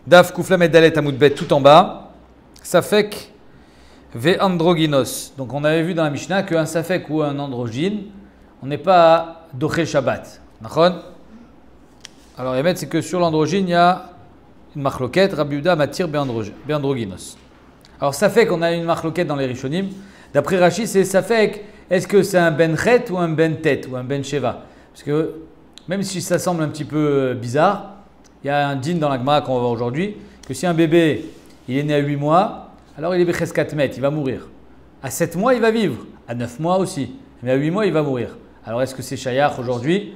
Daf Kouflamet Dalet Amoudbet tout en bas. Safek ve androgynos. Donc on avait vu dans la Mishnah qu'un safek ou un androgyne, on n'est pas doché Shabbat. Nachon. Alors Yemet, c'est que sur l'androgyne, il y a une machloket, Rabbi Yehuda matir beandrogynos. Alors safek, on a une machloket dans les Rishonim. D'après Rashi, c'est safek, est-ce que c'est un ben chet ou un ben tet ou un ben sheva? Parce que même si ça semble un petit peu bizarre, il y a un din dans la Gemara qu'on va voir aujourd'hui, que si un bébé, il est né à 8 mois, alors il est becheskat met, il va mourir. À 7 mois, il va vivre. À 9 mois aussi. Mais à 8 mois, il va mourir. Alors est-ce que c'est shayach aujourd'hui?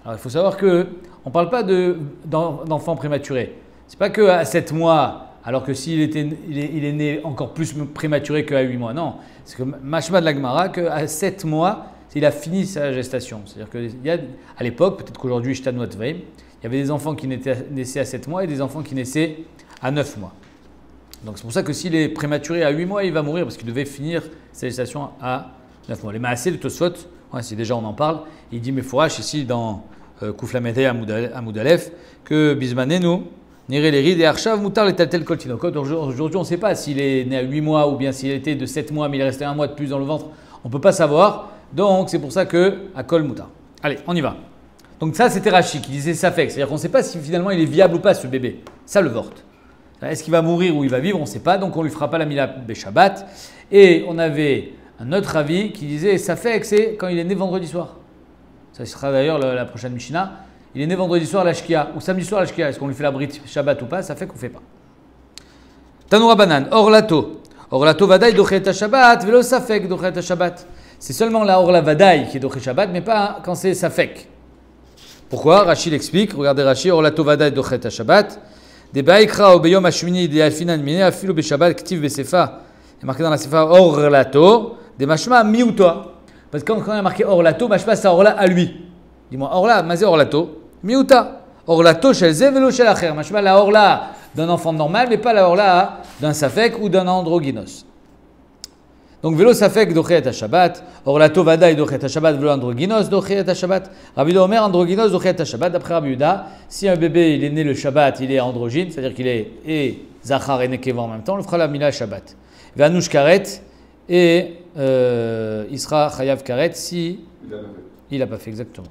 Alors il faut savoir qu'on ne parle pas d'enfants prématurés. Ce n'est pas qu'à 7 mois, alors que s'il il est né encore plus prématuré qu'à 8 mois. Non, c'est que mashma de la Gemara, qu'à 7 mois, il a fini sa gestation. C'est-à-dire qu'à l'époque, peut-être qu'aujourd'hui, Shtanot Veim, il y avait des enfants qui naissaient à 7 mois et des enfants qui naissaient à 9 mois. Donc c'est pour ça que s'il est prématuré à 8 mois, il va mourir parce qu'il devait finir sa gestation à 9 mois. Les Maasé, le Tosfot, si déjà on en parle, il dit Mefourash ici dans Kouflamete Amoud Aleph que Bismanenu, Nire les rides et Archav Moutar les tel Koltinok. Aujourd'hui, on ne sait pas s'il est né à 8 mois ou bien s'il était de 7 mois mais il est resté un mois de plus dans le ventre. On ne peut pas savoir. Donc c'est pour ça que à Kol Moutar. Allez, on y va. Donc ça, c'était Rashi qui disait Safek. C'est-à-dire qu'on ne sait pas si finalement il est viable ou pas ce bébé. Ça le vort. Est-ce qu'il va mourir ou il va vivre? On ne sait pas. Donc on ne lui fera pas la Mila Beshabbat. Et on avait un autre avis qui disait Safek, c'est quand il est né vendredi soir. Ça sera d'ailleurs la prochaine Mishnah. Il est né vendredi soir à la Shkia ou samedi soir à la Shkia. Est-ce qu'on lui fait la Brit Shabbat ou pas? Ça fait qu'on ne fait pas. Tanoura Banan, Orlato. Orlato Vadaï Dochet Shabbat, Velo Safek Dochet Shabbat. C'est seulement la Orla Vadaï qui est Dochet Shabbat, mais pas quand c'est Safek. Pourquoi? Rachid explique, regardez Rachid, Orlato Vadaï Dochet Shabbat. Des Baïkra Obeyom Hashmini de Alfinan Mine Afilu Beshabbat Ktiv Besefa. Il est marqué dans la Sefa Orlato, des Mashma Miuta. Parce que quand il y a marqué Orlato, Mashma c'est Orla à lui. Dis-moi, Orla, Mazé Orlato, Miuta. Orlato shel ze velo shel acher. Mashma la Orla d'un enfant normal, mais pas la Orla d'un Safek ou d'un androgynos. Donc, velo Safek dochet à Shabbat, Orlato Vadaï dochet à Shabbat, velo androgynos dochet à Shabbat. Rabbi Yehuda Omer androgynos dochet à Shabbat. D'après Rabbi Yehuda, si un bébé il est né le Shabbat, il est androgyne, c'est-à-dire qu'il est et Zachar et Nekeva en même temps, on le fera la Mila Shabbat. Vanush Karet et il sera Chayav Karet si il n'a pas fait exactement.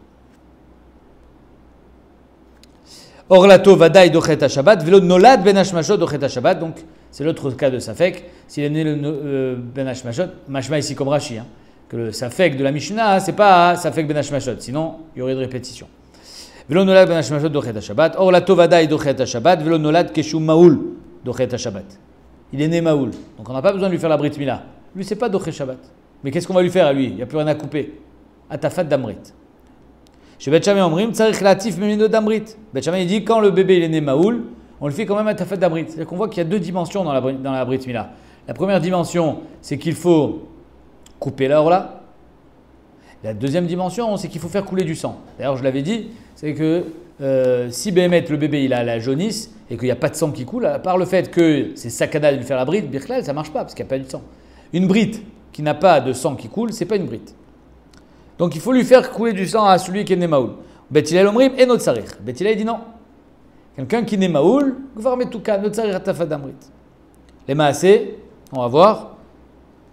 Orlato Vadaï dochet à Shabbat, velo Nolad Ben Hashmashot dochet à Shabbat. Donc, c'est l'autre cas de Safek. S'il est né le Ben Hashmashot, Mashma ici comme Rashi, que le Safek de la Mishnah, c'est pas Safek Ben Hashmashot, sinon il y aurait de répétition. Velo Nolad Ben Hashmashot dochet à Shabbat, Orlato Vadaï dochet à Shabbat, velo Nolad Keshu Maoul dochet à Shabbat. Il est né Maoul, donc on n'a pas besoin de lui faire la Brit Mila. Lui, c'est pas dochet Shabbat. Mais qu'est-ce qu'on va lui faire à lui? Il n'y a plus rien à couper. Atafat d'Amrit. Chez Bet Shammai Omrim, Tsarich Latif Memino d'Amrit. Bet Shammai dit quand le bébé il est né Maoul, on le fait quand même à Tafat d'Amrit. C'est-à-dire qu'on voit qu'il y a deux dimensions dans la Brit Mila. La première dimension, c'est qu'il faut couper la orla. La deuxième dimension, c'est qu'il faut faire couler du sang. D'ailleurs, je l'avais dit, c'est que si Béhémet, le bébé, il a la jaunisse et qu'il n'y a pas de sang qui coule, à part le fait que c'est sakada de lui faire la brite, Birklal, ça ne marche pas parce qu'il n'y a pas de sang. Une brite qui n'a pas de sang qui coule, ce n'est pas une brite. Donc il faut lui faire couler du sang à celui qui est né Maoul. Bet Hillel Omrim et notre Sarich. Bet Hillel dit non. Quelqu'un qui est né Maoul, Gvar Metuka, notre Sarich Atafat d'Amrit. Les Maasé, on va voir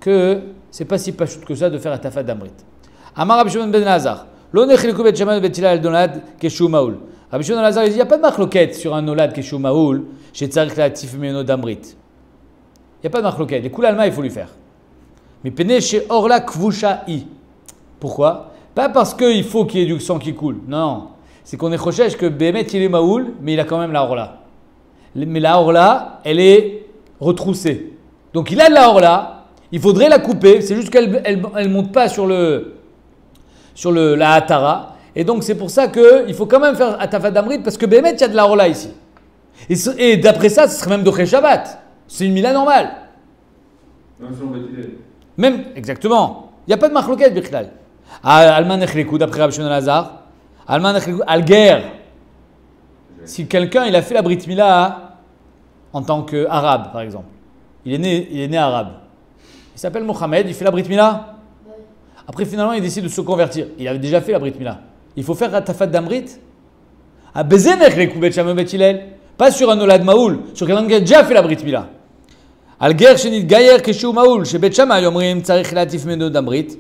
que c'est pas si pachout que ça de faire Atafat d'Amrit. Amar Rabbi Shimon ben Elazar. Lo nechliku Bet Shammai Bet Hillel Nolad Keshu Maoul. Rabbi Shimon ben Elazar il dit il n'y a pas de machloket sur un Nolad Keshu Maoul chez Tsarich Latif Meno d'Amrit. Il n'y a pas de machloket. Les Koul Alma il faut lui faire. Mais pene chez Orla Kvusha I. Pourquoi? Pas parce qu'il faut qu'il y ait du sang qui coule. Non. C'est qu'on est chochesh que Béhémet il est Maoul, mais il a quand même la Orla. Mais la Orla, elle est retroussée. Donc il a de la Orla, il faudrait la couper. C'est juste qu'elle ne monte pas sur la Hatara. Et donc c'est pour ça qu'il faut quand même faire Atafat d'Amrit parce que Béhémet il y a de la Orla ici. Et d'après ça, ce serait même Dochet Shabbat. C'est une Mila normale. Même, exactement. Il n'y a pas de machloket, Birklal. Alman Echlekou, d'après Rabbi Shimon ben Elazar. Alman Echlekou, Alger. Si quelqu'un il a fait la Brit Mila en tant qu'arabe, par exemple, il est né arabe. Il s'appelle Mohamed, il fait la Brit Mila. Après, finalement, il décide de se convertir. Il avait déjà fait la Brit Mila. Il faut faire Atafat d'Amrit. À Bezen Echlekou, Bet Shammai Bet Hillel. Pas sur un Olad Maoul, sur quelqu'un qui a déjà fait la Brit Mila. Al-Ger Shenit Gayer Keshu Maoul, chez Bet Shammai, Yomrim Tzarich Latif Meno Dambrit,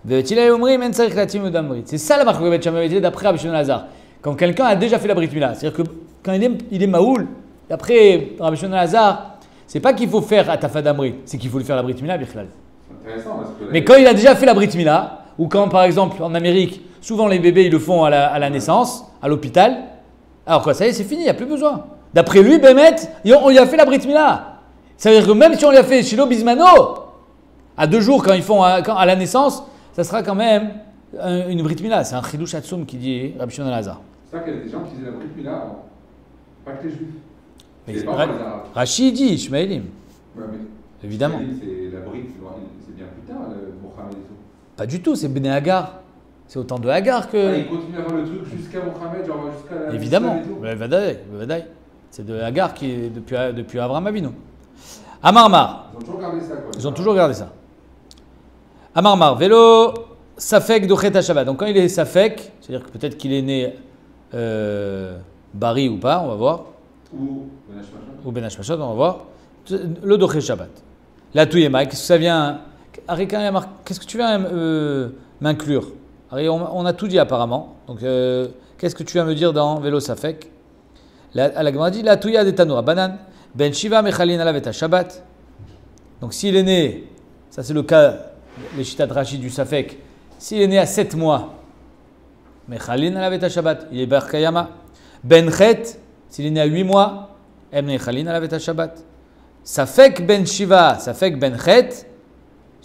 Ve'etila Yomrim En Tzarich Latif Meno Dambrit. C'est ça la marque de Bet Shammai d'après Rabbi Shimon Lazar. Quand quelqu'un a déjà fait la Brit Mila, c'est-à-dire que quand il est Maoul, d'après Rabbi Shimon Lazar, c'est pas qu'il faut faire Atafa Dambrit, c'est qu'il faut lui faire la Brit Mila, Bichlal. Mais quand il a déjà fait la Brit Mila, ou quand par exemple en Amérique, souvent les bébés ils le font à la naissance, à l'hôpital, alors quoi, ça y est, c'est fini, il n'y a plus besoin. D'après lui, Bémet, on lui a fait la Brit Mila. Ça veut dire que même si on lui a fait Shilo Bismano, à 2 jours quand ils font à la naissance, ça sera quand même une Brit Mila. C'est un Chidouch Hatsoum qui dit Rabbi Shimon Lazar. C'est vrai qu'il y a des gens qui faisaient la Brit Mila avant, pas que les Juifs. Rachid dit Ishmaelim. Ouais, évidemment. C'est la Brit, c'est bien plus tard, le Mohamed et tout. Pas du tout, c'est Bnei Hagar. C'est autant de Hagar que. Il continue à faire le truc jusqu'à Mohamed, genre jusqu'à la. Évidemment, le Vadaï. C'est de Hagar qui est depuis Abraham Avinu. Amarmar. Ils ont toujours gardé ça, quoi. Ils ont toujours gardé ça. Amarmar, vélo, Safek Dochet Shabbat. Donc quand il est Safek, c'est-à-dire que peut-être qu'il est né Bari ou pas, on va voir. Ou Ben Hashmashot, on va voir. Le Dochet Shabbat. La Touyema, qu'est-ce que ça vient. Qu'est-ce que tu viens m'inclure? On a tout dit apparemment. Donc qu'est-ce que tu viens me dire dans Vélo Safek? La Gemara dit la Touya de Tanoura Banan. Ben Shiva Mechalin Alav et Shabbat. Donc s'il est né, ça c'est le cas, les Shitat Rachid du Safek, s'il est né à 7 mois, Mechalin Alav et Shabbat, il est Bar Kayama. Ben Chet, s'il est né à 8 mois, Em Mechalin Alav et Shabbat. Safek Ben Shiva, Safek Ben Chet,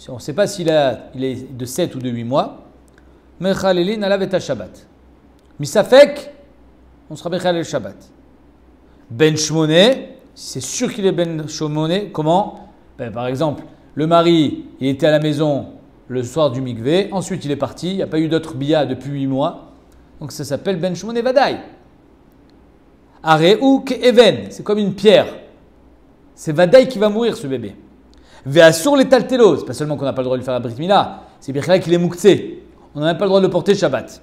on ne sait pas s'il est de 7 ou de 8 mois, Mechalin Alav et Shabbat. Misafek, on sera Mechalel Shabbat. Ben Shmoné, si c'est sûr qu'il est Ben Shmoné, comment? Par exemple, le mari, il était à la maison le soir du mikvé, ensuite il est parti, il n'y a pas eu d'autre bia depuis 8 mois, donc ça s'appelle Ben Shmoné Vadaï. Areu Even, c'est comme une pierre. C'est Vadaï qui va mourir ce bébé. Ve'asur les taltelos, pas seulement qu'on n'a pas le droit de lui faire la Brit Mila, c'est bien qu'il est mouktsé. On n'a même pas le droit de le porter Shabbat.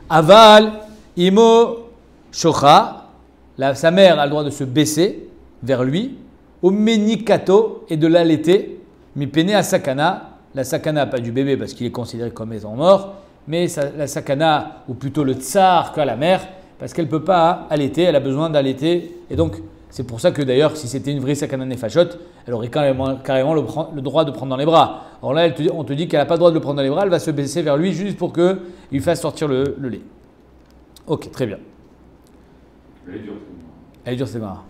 Aval, Imo, Shocha, sa mère a le droit de se baisser vers lui, au menikato et de l'allaiter, mi pene à sakana, la sakana pas du bébé parce qu'il est considéré comme étant mort, mais la sakana, ou plutôt le tsar qu'a la mère, parce qu'elle ne peut pas allaiter, elle a besoin d'allaiter, et donc c'est pour ça que d'ailleurs si c'était une vraie sakana nefashot, elle aurait carrément le droit de prendre dans les bras. Alors là on te dit qu'elle n'a pas le droit de le prendre dans les bras, elle va se baisser vers lui juste pour qu'il lui fasse sortir le lait. Ok, très bien. Elle est dure, c'est marrant.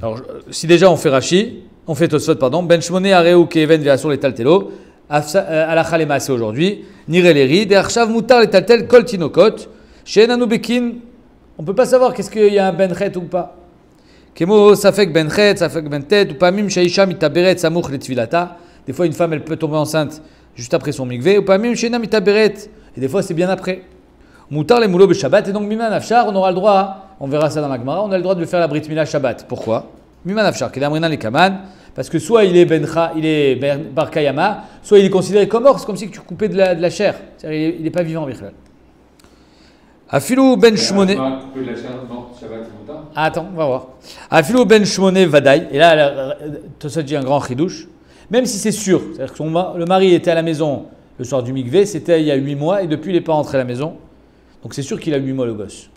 Alors, si déjà on fait Rashi, on fait Tosfot, pardon. Ben Shmoné Areu Keven via sur les Taltelo, Alacha les Maasé aujourd'hui, Nire les rides, Arshav Mutar les Taltel, Kol Tinokot, Shenanu Bekin. On ne peut pas savoir qu'est-ce qu'il y a un Benchet ou pas. Kemo Safek Benchet, Safek Bentet, ou pas Mim Shaisha Mitaberet Samouch les Tvilata. Des fois, une femme, elle peut tomber enceinte juste après son mikvé, ou pas Mim Shena Mitaberet. Et des fois, c'est bien après. Moutar les Moulo Shabbat, et donc Miman Afshar, on aura le droit. On verra ça dans la Gemara. On a le droit de faire la Brit Mila Shabbat. Pourquoi? Miman Afshar, Kedamrina les Kaman, parce que soit il est Bar Kayama, soit il est considéré comme mort. C'est comme si tu coupais de la chair. C'est-à-dire, il n'est pas vivant, Bichlal. Afilou Ben Shmoné. Attends, on va voir. Afilou Ben Shmoné Vadaï. Et là, ça dit un grand chidouche. Même si c'est sûr, c'est-à-dire que le mari était à la maison le soir du mikvé, c'était il y a 8 mois, et depuis il n'est pas rentré à la maison. Donc c'est sûr qu'il a 8 mois le gosse.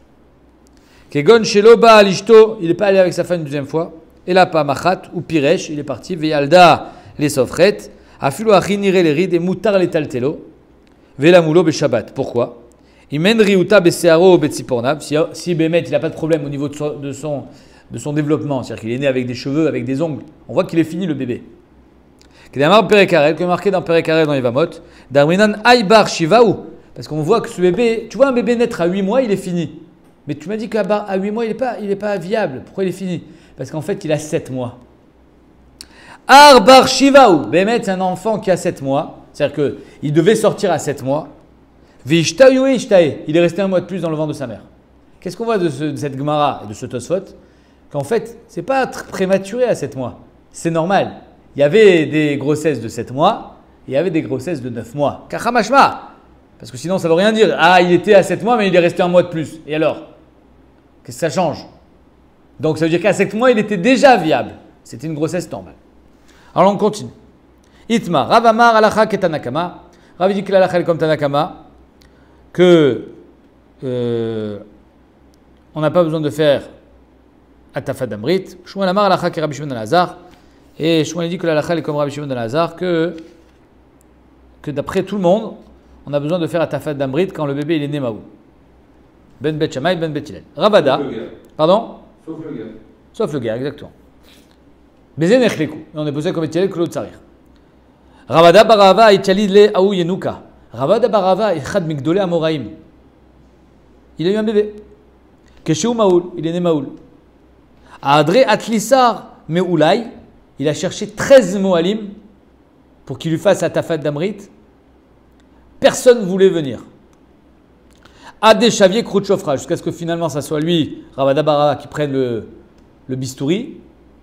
Kegon Sheloba Alishto, il n'est pas allé avec sa femme une deuxième fois. Et là, pas Machat ou Piresh, il est parti. Veyalda les Sofret, Afilo Achinire les rides et Moutar les Taltelo, Velamoulo be Shabbat. Pourquoi? Imen Riuta Besearo Betsipornab. Si Bémet, il n'a pas de problème au niveau de son développement, c'est-à-dire qu'il est né avec des cheveux, avec des ongles, on voit qu'il est fini le bébé. Kedamar Perekarel, comme marqué dans Perekarel dans Evamot, Darwinan Aïbar Shivaou, parce qu'on voit que ce bébé, tu vois un bébé naître à 8 mois, il est fini. Mais tu m'as dit qu'à 8 mois, il n'est pas viable. Pourquoi il est fini? Parce qu'en fait, il a 7 mois. Arbar Shivaou. Bémet, c'est un enfant qui a 7 mois. C'est-à-dire qu'il devait sortir à 7 mois. Vishtaïou Ishtaï. Il est resté un mois de plus dans le ventre de sa mère. Qu'est-ce qu'on voit de cette Gemara et de ce Tosfot? Qu'en fait, ce n'est pas prématuré à 7 mois. C'est normal. Il y avait des grossesses de 7 mois. Et il y avait des grossesses de 9 mois. Kachamashma. Parce que sinon, ça ne veut rien dire. Ah, il était à 7 mois, mais il est resté un mois de plus. Et alors? Qu'est-ce que ça change? Donc ça veut dire qu'à 7 mois, il était déjà viable. C'était une grossesse normale. Alors on continue. Itma, Rav Amar alacha ketanakama. Rav dit que l'alacha est comme Tanakama, que on n'a pas besoin de faire Atafat d'Amrit. Shmuel Amar alacha ke Rabbi Shimon ben Elazar. Et Shmuel dit que l'alacha est comme Rabbi Shimon ben Elazar, que d'après tout le monde, on a besoin de faire Atafat d'Amrit quand le bébé il est né Maou. Ben Bet Shammai, Ben Bet Hillel. Ravada. Pardon? Sauf le gars. Sauf le gars, exactement. Bezen echleku. Et on est posé comme Bet Hillel que l'autre sarir. Ravada barava itchalid le aou yenuka. Ravada barava echad migdole amoraim. Il a eu un bébé. Keshéou Maoul, il est né Maoul. Adré Atlissar Meoulai, il a cherché 13 Moalim pour qu'il lui fasse Atafat d'Amrit. Personne ne voulait venir. Adé Chavier Khrouchtchofra, jusqu'à ce que finalement ça soit lui, Ravada Barava, qui prenne le bistouri.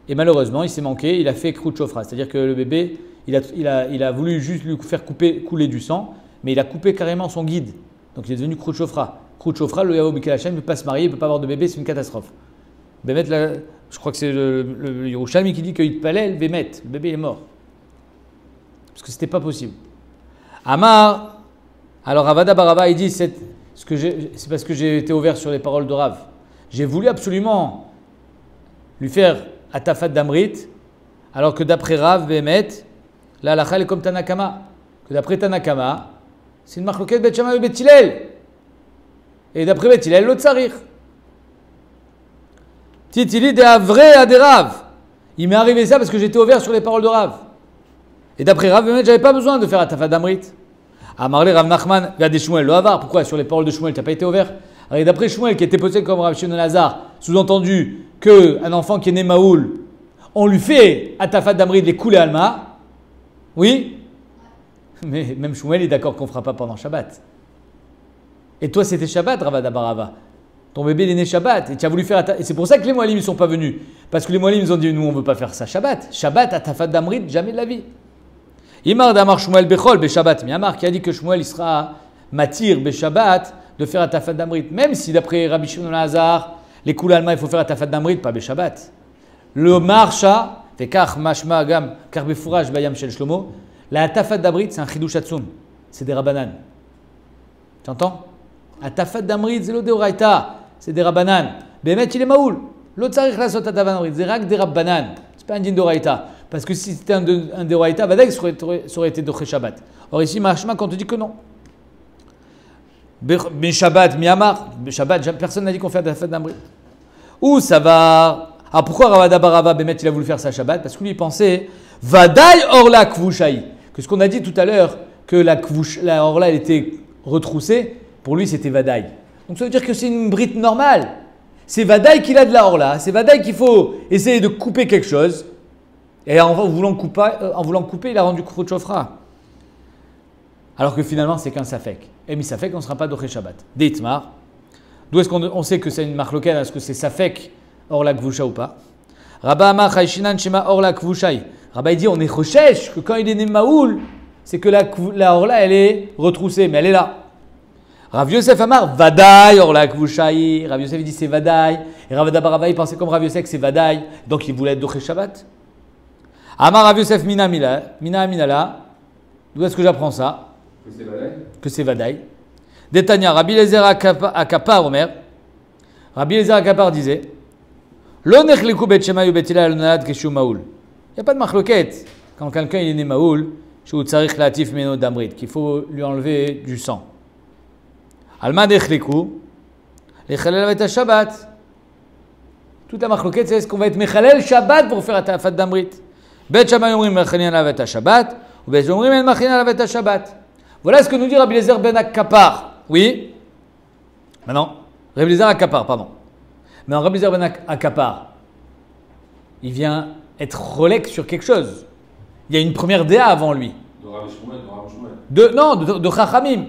Et malheureusement, il s'est manqué, il a fait Khrouchtchofra. C'est-à-dire que le bébé, il a voulu juste lui faire couler du sang, mais il a coupé carrément son guide. Donc il est devenu Khrouchtchofra. Khrouchtchofra, le Yahou Bikel Hashem, il ne peut pas se marier, il ne peut pas avoir de bébé, c'est une catastrophe. Bémet, je crois que c'est le Yerushalmi qui dit qu'il palel, Bémet, le bébé est mort. Parce que ce n'était pas possible. Amar, alors Ravada Barava, il dit c'est parce que j'ai été ouvert sur les paroles de Rav. J'ai voulu absolument lui faire Atafat d'Amrit, alors que d'après Rav, Bémet, la halakha est comme Tanakama. Que d'après Tanakama, c'est une marloquette Bet Shammai et Bet Hillel. Et d'après Bet Hillel, l'autre sarir. Titili de Avre à des Rav. Il m'est arrivé ça parce que j'étais ouvert sur les paroles de Rav. Et d'après Rav, j'avais pas besoin de faire Atafat d'Amrit. Amarle Rav Nachman, il y a des Shmuel, le Havar. Pourquoi sur les paroles de Shmuel, tu n'as pas été ouvert? Alors d'après Shmuel, qui était posé comme Rav Shimon ben Elazar, sous-entendu qu'un enfant qui est né Maoul, on lui fait Atafat d'Amrit, les coulées Alma. Oui? Mais même Shmuel est d'accord qu'on ne fera pas pendant Shabbat. Et toi, c'était Shabbat, Ravada Barava. Ton bébé, il est né Shabbat. Et tu as voulu faire. Et c'est pour ça que les Moalim ne sont pas venus. Parce que les Moalim, ils ont dit nous, on ne veut pas faire ça Shabbat. Shabbat, Atafat d'Amrit, jamais de la vie. Imar d'Amar Shmuel Bechol, Beshabbat. Miamar qui a dit que Shmuel, il sera matir, Beshabbat, de faire Atafat d'Amrit. Même si d'après Rabbi Shimon ben Elazar, les Koul Alma, il faut faire Atafat d'Amrit, pas Beshabbat. Le Marsha, fait Kach, Mashma, Gam, Karbefouraj, Bayam, Shel Shlomo. La Atafat d'Amrit, c'est un Chidush Hatzum. C'est des Rabbanan. Tu entends? Atafat d'Amrit, c'est l'Odeoraita. C'est des Rabbanan. Bémet, il est Maoul. L'autre sarich la sot Atafat d'Amrit. C'est rak des Rabbanan. C'est pas un din d'Oraita. Parce que si c'était un d'Oraita, Vadek, ça aurait été Doché Shabbat. Or ici, Mashma, quand on te dit que non. Shabbat, Miyamar. Shabbat, personne n'a dit qu'on fait Atafat d'Amrit. Où ça va? Ah, pourquoi Ravada Barava, Bémet, il a voulu faire ça Shabbat? Parce que lui, il pensait Vadaï Orla Kvushaï. Que ce qu'on a dit tout à l'heure, que la Orla, elle était retroussée, pour lui, c'était Vadaï. Donc ça veut dire que c'est une brite normale. C'est Vadaï qu'il a de la Orla. C'est Vadaï qu'il faut essayer de couper quelque chose. Et en voulant couper, il a rendu Khrouchtchofra. Alors que finalement, c'est qu'un Safek. Et mi Safek, on ne sera pas Doché Shabbat. Deitmar. D'où est-ce qu'on sait que c'est une marloquette? Est-ce que c'est Safek Orla Kvusha ou pas? Rabba Amar Chayshinan Shema Orla Kvushaï. Rabba il dit on est recherche que quand il est né Maoul, c'est que la Orla elle est retroussée, mais elle est là. Rav Yosef Amar Vadaï Orla Kvushaï. Rav Yosef dit c'est Vadaï. Et Rav Dabarava il pensait comme Rav Yosef que c'est Vadaï, donc il voulait être Doché Shabbat. Amar Rav Yosef Mina Minala. D'où est-ce que j'apprends ça? Que c'est Vadaï. Que c'est Vadaï. Détania Rabbi Eliezer Akapar Omer. Rabbi Eliezer Akapar disait Lo nechleku bet Shammai u bet Hillel al-nad keshu Maoul. Il n'y a pas de marloquette quand quelqu'un est né Maoul, chez Tzarich Latif Meno Damrit, qu'il faut lui enlever du sang. Alma nechleku, lechalel avet Shabbat. Toute la marloquette, c'est est-ce qu'on va être mechalel Shabbat pour faire Atafat d'Amrit. Bet Shammai omrim mechalin avet Shabbat, ou bet omrim en mechalin avet Shabbat. Voilà ce que nous dit Rabbi Eliezer ben Akapar. Oui. Maintenant, Rabbi Eliezer Akapar, pardon. Mais en Rabbi Eliezer ben Akapar, il vient être relèque sur quelque chose. Il y a une première déa avant lui. De Rav Shmuel. De Chachamim.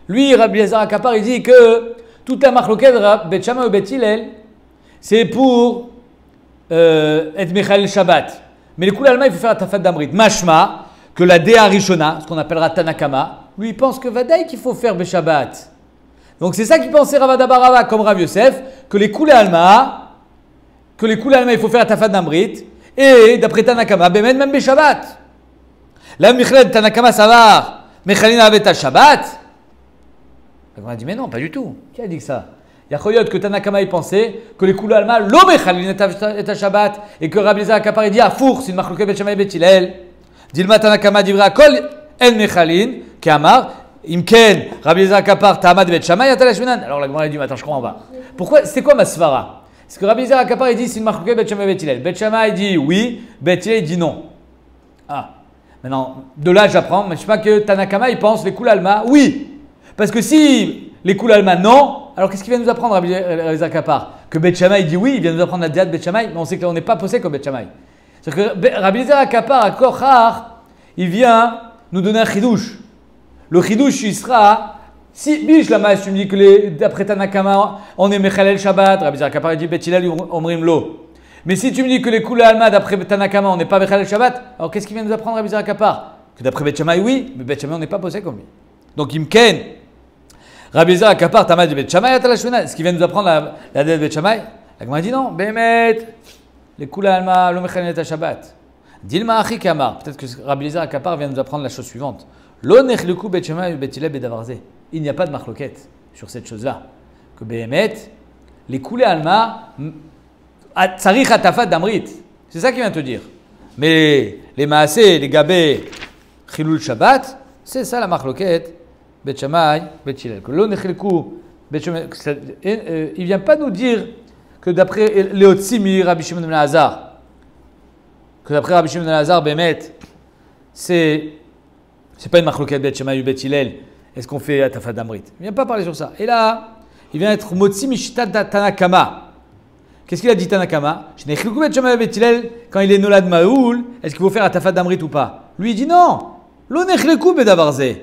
Lui, Rabbi Eliezer Akapar, il dit que toute la marloquette Bet Shammai ou Bet Hillel, c'est pour être Mechalel Shabbat. Mais les Koul Alma, il faut faire Atafat d'Amrit. Mashma, que la déa Rishona, ce qu'on appellera Tanakama, lui, il pense que Vadaï qu'il faut faire Beshabbat. Donc c'est ça qu'il pensait Ravada Barava, comme Rav Yosef, que les Koul Alma, que les Kula Alma, il faut faire à Tafat d'Amrit, et d'après Tanakama, même Beshabbat. La Michled Tanakama Savar, Mechalina Avet Shabbat. On a dit, mais non, pas du tout. Qui a dit ça? Il y a Choyot que Tanakama il pensait que les Kula Alma, lo Mechalina et Shabbat, et que Rabbi Eliezer Akapar dit, Afour, c'est une marloquet Bet Shammai Bet Hillel. Dilma Tanakama divra kol el Mechalin, qui Amar, Imken, Rabbi Eliezer Akapar, Ta'amad Bet Shammai, Atal Shmenan. Alors la Gemara dit, mais attends, je comprends pas. Pourquoi? C'est quoi ma svara? Parce que Rabbi Eliezer Akapar il dit, c'est une marloquet Bet Shammai Bet Hillel. Bet Shammai dit oui, Bet Hillel dit non. Ah. Maintenant, de là j'apprends, mais je ne sais pas que Tanakama il pense les Kula Alma, oui. Parce que si les Kula Alma non, alors qu'est-ce qu'il vient nous apprendre Rabbi Eliezer Akapar? Que Bet Shammai il dit oui, il vient nous apprendre la diade Bet Shammai, mais on sait qu'on n'est pas posé comme Bet Shammai. C'est-à-dire que Rabbi Eliezer Akapar à Kochar, il vient nous donner un chidouche. Le chidouche il sera, si Bish Lama, tu me dis que d'après Tanakama on est Mechalel Shabbat, Rabbi Eliezer Akapar il dit Bet Hillel Omrim Lo. Mais si tu me dis que les Kula Alma d'après Tanakama on n'est pas Mechalel Shabbat, alors qu'est-ce qu'il vient nous apprendre Rabbi Eliezer Akapar? Que d'après Bet Shammai oui, mais Bet Shammai on n'est pas posé comme lui. Donc Imken, Rabbi Eliezer Akapar, Tamad de Bet Shammai, Atal Shmenan. Ce qui vient nous apprendre la dette de Bet Shammai, la Gemara dit non, Bémet, les Kula Alma, lo Mechalel Shabbat. Dilma Achi Kamar, peut-être que Rabbi Eliezer Akapar vient nous apprendre la chose suivante. Lo Nechleku Bet Shammai, Bet Hillel, Bedavarze. Il n'y a pas de marloquette sur cette chose-là. Que Bémet, les Kula Alma, Tsarich Atafat d'Amrit. C'est ça qu'il vient te dire. Mais les Maasé, les Gabé, Chilul Shabbat, c'est ça la marloquette. Bet Shammai, Bet Hillel. Que l'on echelku, Bet Shammai, il vient pas nous dire que d'après Léotsimi, Rabbi Shimon ben Elazar, que d'après Rabbi Shimon ben Elazar, Bémet, c'est pas une marloquette Bet Shammai ou Bet Hillel. Est-ce qu'on fait Atafat d'Amrit? Il vient pas parler sur ça. Et là, il vient être Motzi Mishtat Tanakama. Qu'est-ce qu'il a dit Tanakama? Quand il est Nolad Maoul, est-ce qu'il faut faire Atafat d'Amrit ou pas? Lui il dit non. Lo nechleku bedavarze.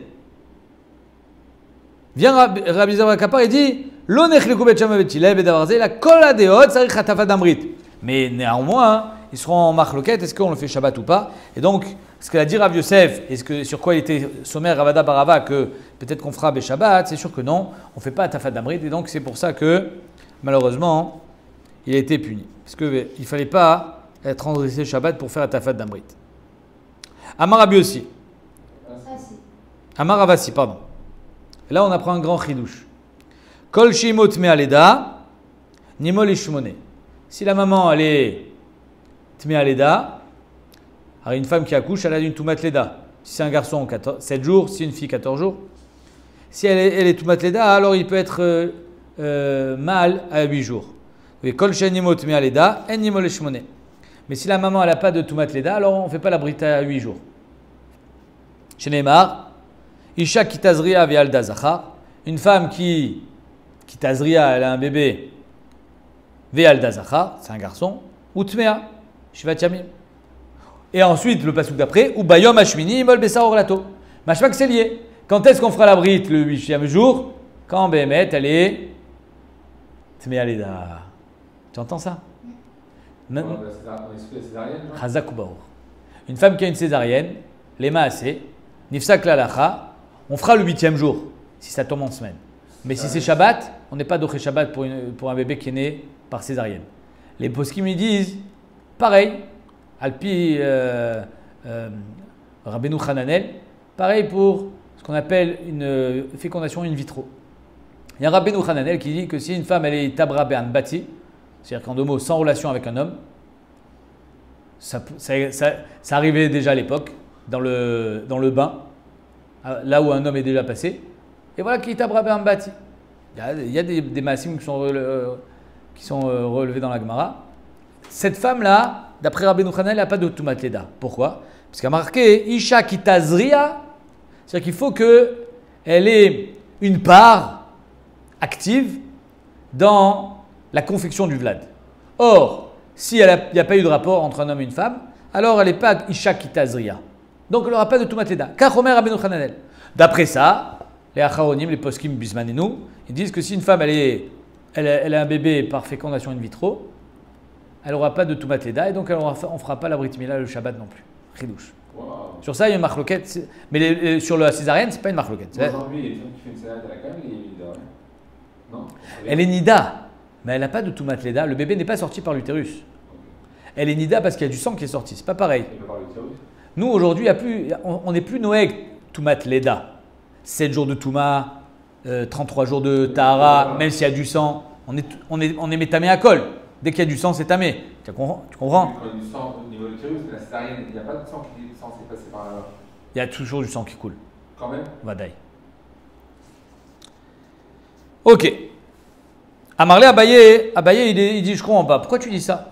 Vient Rabbi Eliezer Akapar et dit Lo nechleku bet Shammai bet Hillel bedavarze la kol adeot tzarich Atafat d'Amrit. Mais néanmoins, ils seront en marloquette. Est-ce qu'on le fait Shabbat ou pas? Et donc, ce qu'a dit Rav Yosef, et sur quoi il était sommaire Ravada Barava, que peut-être qu'on fera Shabbat, c'est sûr que non, on ne fait pas Atafat d'Amrit. Et donc, c'est pour ça que malheureusement, il a été puni. Parce qu'il ne fallait pas être transgressé Shabbat pour faire Atafat d'Amrit. Amar Rabbi aussi. Amar Avasi, pardon. Et là, on apprend un grand chidouche. Kol shimot me'aleda, nimol ishmone. Si la maman, elle est tme'aleda, alors une femme qui accouche, elle a une toumat leda. Si c'est un garçon, 7 jours. Si c'est une fille, 14 jours. Si elle est toumat leda, alors il peut être mâle à 8 jours. Mais si la maman n'a pas de toumat leda, alors on ne fait pas la brite à 8 jours. Chez Neymar, Isha qui tazria ve'alda zachar, une femme qui tazria, elle a un bébé, ve'alda zachar, c'est un garçon, ou tmea, shivat yamim. Et ensuite, le pasuk d'après, ou bayom hashmini imol besa orlato. Machma que c'est lié. Quand est-ce qu'on fera la brite le 8e jour? Quand Bémet, elle est tmea leda. Tu entends ça? Une femme qui a une césarienne, les maasé, nifsak lalacha, on fera le 8e jour, si ça tombe en semaine. Mais si c'est Shabbat, on n'est pas doché Shabbat pour un bébé qui est né par césarienne. Les poskim me disent, pareil, Alpi Rabbeinu Hananel, pareil pour ce qu'on appelle une fécondation in vitro. Il y a un Rabbeinu Hananel qui dit que si une femme elle est tabra be'an bati, c'est-à-dire qu'en 2 mots, sans relation avec un homme, ça arrivait déjà à l'époque, dans le bain, là où un homme est déjà passé, et voilà qui est tabra be'an bati. Il y a des massim qui sont relevés dans la Gemara. Cette femme-là, d'après Rabbeinu Hananel, elle n'a pas de tumat leda. Pourquoi? Parce qu'il y a marqué Isha ki tazria, c'est-à-dire qu'il faut qu'elle ait une part active dans la confection du vlad. Or, si il n'y a pas eu de rapport entre un homme et une femme, alors elle n'est pas Isha ki tazria. Donc elle n'aura pas de tumat leda. Car Omer Rabbeinu Hananel. D'après ça, les acharonim, les poskim bismanenu, ils disent que si une femme elle a un bébé par fécondation in vitro, elle n'aura pas de tumat leda et donc on ne fera pas la brit mila le Shabbat non plus. Chidouche. Wow. Sur ça, il y a une marloquette, mais sur la césarienne, ce n'est pas une marloquette. Aujourd'hui, les femmes qui font une césarienne, elle a quand même les nida. Non? Elle est nida. Mais elle n'a pas de Toumat Leda. Le bébé n'est pas sorti par l'utérus. Elle est Nida parce qu'il y a du sang qui est sorti. C'est pas pareil. Nous, aujourd'hui, on n'est plus Noëg Toumat Leda. 7 jours de Touma, 33 jours de Tahara, même s'il y a du sang. On est métamé à col. Dès qu'il y a du sang, c'est tamé. Tu comprends? Quand il y a du sang au niveau de l'utérus, la césarienne, il n'y a pas de sang qui est censé passer par là. Il y a toujours du sang qui coule. Quand même. Vadaï. Ok. Amarlé Abaye, il dit je comprends pas. Pourquoi tu dis ça?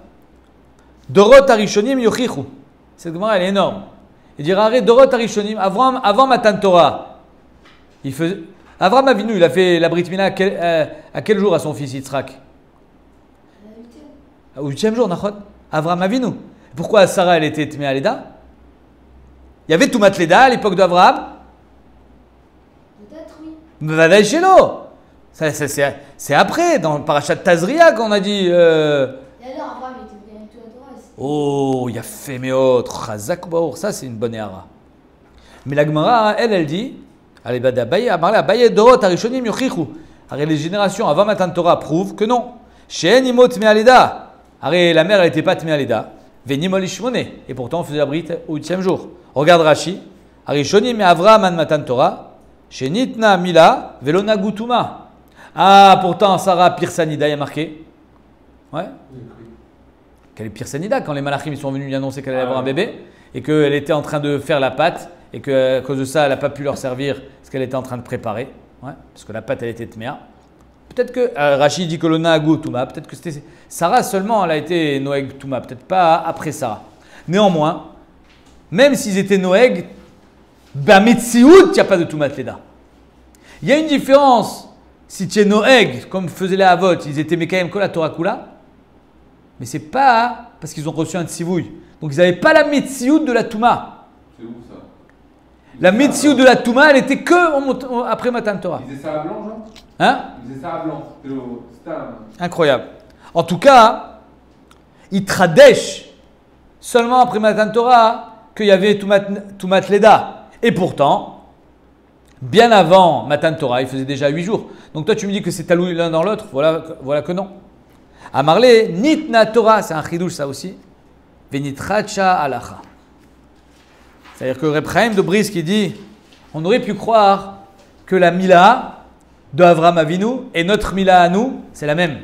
Dorot Arishonim Yochichu. Cette gemara elle est énorme. Il dit arrête Dorot Arishonim avant Matan Torah. Avram Avinu, il a fait la Brit Mila à quel jour à son fils Yitzhak? Au 8e jour, Nachon. Avram Avinu. Pourquoi Sarah elle était Tmea Leda? Il y avait Toumat Leda à l'époque d'Avraham. Peut-être oui. Vadaï Shelo. C'est après, dans le Parashat Tazria qu'on a dit. Et alors, Abraham était bien avec toi à Torah. Oh, il y a fait mes autres. Chazak Baour, ça c'est une bonne éra. Mais la Gemara, elle dit. Allez, Abaye Dorot Arishonim Yochichu. Les générations avant Matan Torah prouvent que non. She'en imot Tmea Leda. La mère, elle n'était pas Tmea Leda. Venimol Ishmone. Et pourtant, on faisait la Brit au 8e jour. Regarde Rashi. Arishonim et Avraham an Matan Torah. Shenitna Mila Velona Gutuma. Ah, pourtant, Sarah Pirsanida, il y a marqué. Ouais. Qu'elle est Pirsanida quand les malachim sont venus lui annoncer qu'elle allait avoir un bébé et qu'elle était en train de faire la pâte et qu'à cause de ça, elle n'a pas pu leur servir ce qu'elle était en train de préparer. Ouais. Parce que la pâte, elle était Tmea. Peut-être que Rachid dit que le Nahagou Touma, peut-être que c'était Sarah seulement, elle a été Noeg Touma, peut-être pas après Sarah. Néanmoins, même s'ils étaient Noeg, Bametsiout, il n'y a pas de Toumat Leda. Il y a une différence. Si tu es Noeg, comme faisaient les Avot, ils étaient Mekayem Kol Torah Kula, mais c'est pas parce qu'ils ont reçu un tsivouille. Donc ils n'avaient pas la Metsiout de la Touma. C'est où ça? La Metsiout de la Touma, elle était que après Matan Torah. Ils faisaient ça à blanc, genre? Hein? Ils faisaient ça à blanc. C'était Incroyable. En tout cas, ils tradèchent seulement après Matan Torah qu'il y avait Toumat Leda. Et pourtant, bien avant Matan Torah, il faisait déjà 8 jours. Donc toi, tu me dis que c'est taloué l'un dans l'autre. Voilà que non. Amarlé, Nitna Torah, c'est un chidouche ça aussi. Venitracha alacha. C'est-à-dire que Reb Chaim de Brisk qui dit, on aurait pu croire que la Mila de Avram Avinu et notre Mila à nous, c'est la même.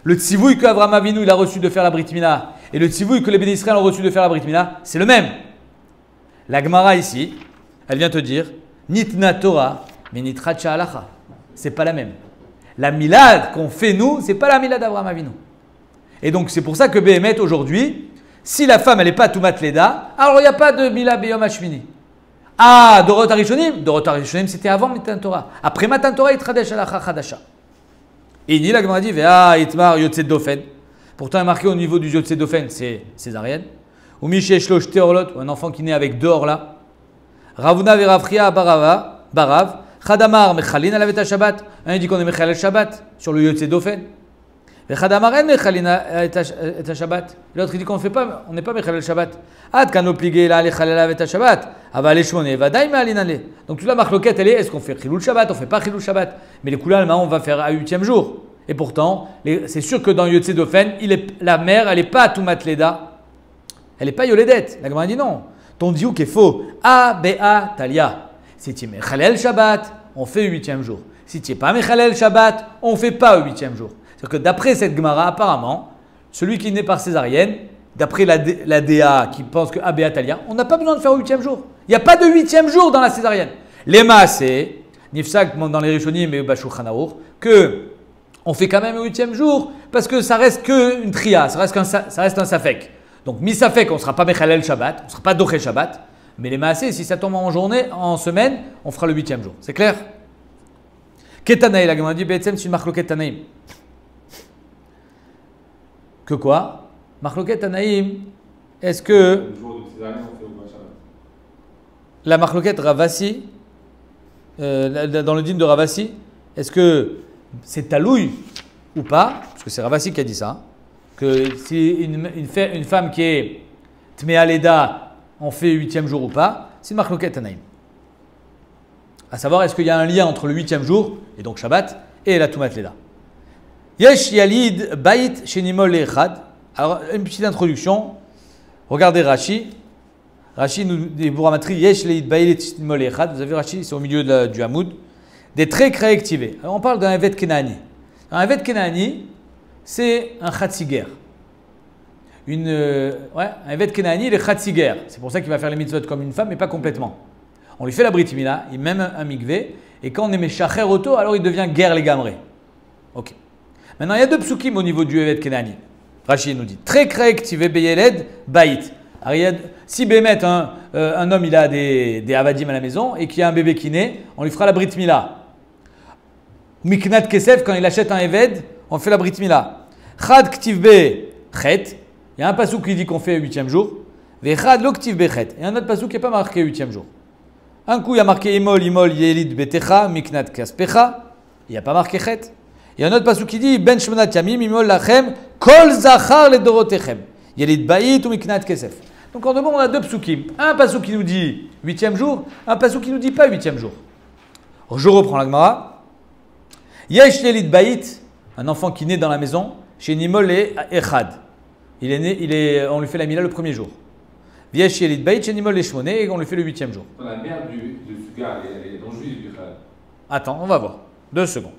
Le tzivouille que Avram Avinu il a reçu de faire la Brit Mila et le tzivouille que les Béné Israël ont reçu de faire la Brit Mila, c'est le même. La Gemara ici, elle vient te dire Nitna Torah, mais Nitracha Alacha. C'est pas la même. La Milad qu'on fait nous, c'est pas la Milad d'Avram Avinu. Et donc c'est pour ça que Béhémet aujourd'hui, si la femme elle n'est pas Toumat Leda, alors il n'y a pas de Mila Beyom Hashmini. Ah, Dorot Arishonim, c'était avant Matan Torah. Après Matan Torah, il tradesh Alacha Chadasha. Et il dit la Gemara dit Vea Itmar Yotzet Dofen. Pourtant, il est marqué au niveau du Yotzet Dofen, c'est césarienne. Ou Mishesh Loch Teorlot, un enfant qui naît avec deux orla. Ravuna Verafria Barav. Chadamar Mechalin Alavet Shabbat. Un dit qu'on est Mechal Shabbat sur le Yotzet Dofen. Et Chadamar en Mechalin et Shabbat. L'autre dit qu'on n'est pas Mechal Shabbat. Ad Kano Pligé la Lechal Alavet Shabbat. Aval Shmone Vadaï Malinale. Donc toute la marloquette elle est est-ce qu'on fait Chilul Shabbat, on fait pas Chilul Shabbat. Mais les Koulas on va faire à 8e jour. Et pourtant, c'est sûr que dans Yotzet Dofen, la mère elle n'est pas Toumat Leda. Elle n'est pas Yoledet. La Gemara dit non. Ton diouk est faux. A, B-A, Talia. Si tu es Mechalel Shabbat, on fait 8e jour. Si tu n'es pas Mechalel Shabbat, on ne fait pas 8e jour. C'est-à-dire que d'après cette Gemara, apparemment, celui qui est né par césarienne, d'après la DA qui pense que A, B-A, Talia, on n'a pas besoin de faire au 8e jour. Il n'y a pas de 8e jour dans la césarienne. Lema, c'est Nifsak dans les Rishonim et Bashou Khanaour, que on fait quand même au 8e jour parce que ça reste qu'une tria, ça reste un safek. Donc, mi-safek, on ne sera pas Mechalel Shabbat, on ne sera pas Doché Shabbat. Mais les maasés, si ça tombe en journée, en semaine, on fera le 8e jour. C'est clair? Ketanaï, la Gemara dit, Betsem, c'est une marloquet Tanaïm. Que quoi? Marloquet Tanaïm, est-ce que. Le jour de césarienne, on fait au Shabbat. La marloquet Ravasi, dans le dîme de Ravasi, est-ce que c'est talouille ou pas? Parce que c'est Ravasi qui a dit ça. Que si une femme qui est Tmea Leda, on fait 8e jour ou pas, c'est une marloquet Tanaïm. À savoir, est-ce qu'il y a un lien entre le 8e jour, et donc Shabbat, et la Toumat Leda? Yesh Yalid Bait Shenimol Echad. Alors, une petite introduction. Regardez Rashi. Rashi nous dit pour Amatri, Yesh Yalid Bait Shenimol Echad. Vous avez Rashi, c'est au milieu du Hamoud. Des traits réactivés. Alors, on parle d'un Evet Kenani. Un Evet Kenani, c'est un Khatziger. Un Evet Kenani, il est Khatziger. C'est pour ça qu'il va faire les mitzvot comme une femme, mais pas complètement. On lui fait la Brit Mila, il met un mikvé, et quand on est Meshacher Oto, alors il devient guerre les gamrés. Ok. Maintenant, il y a deux psukim au niveau du Evet Kenani. Rashi nous dit très réactivé Beyeled Baït. Si Bémet, un homme, il a des avadim à la maison et qu'il y a un bébé qui naît, on lui fera la Brit Mila. Miknat Kesef, quand il achète un Eved, on fait la Brit Mila. Chad Ktiv Be Chet. Il y a un passouk qui dit qu'on fait le 8e jour. Vechad Lo Ktiv Be Chet. Et un autre passouk qui n'est pas marqué le 8e jour. Un coup, il y a marqué Imol Yelid Betecha Miknat Kaspecha. Il n'y a pas marqué Chet. Il y a un autre passouk qui dit Ben Shmonat Yamim Imol Lachem Kol Zachar Le Dorotechem. Yelid Bayit ou Miknat Kesef. Donc en demande, on a deux psukim. Un passouk qui nous dit 8e jour, un passouk qui nous dit pas 8e jour. Alors, je reprends la Gemara. Yesh Yelid Bayit, un enfant qui naît dans la maison, chez Nimol et Echad. Il est né, on lui fait la Mila le premier jour. Yesh Yelid Bayit, chez Nimol et Shmoné, et on lui fait le 8e jour. La mère du Suga, elle est dans le juif du Khad. Attends, on va voir. 2 secondes.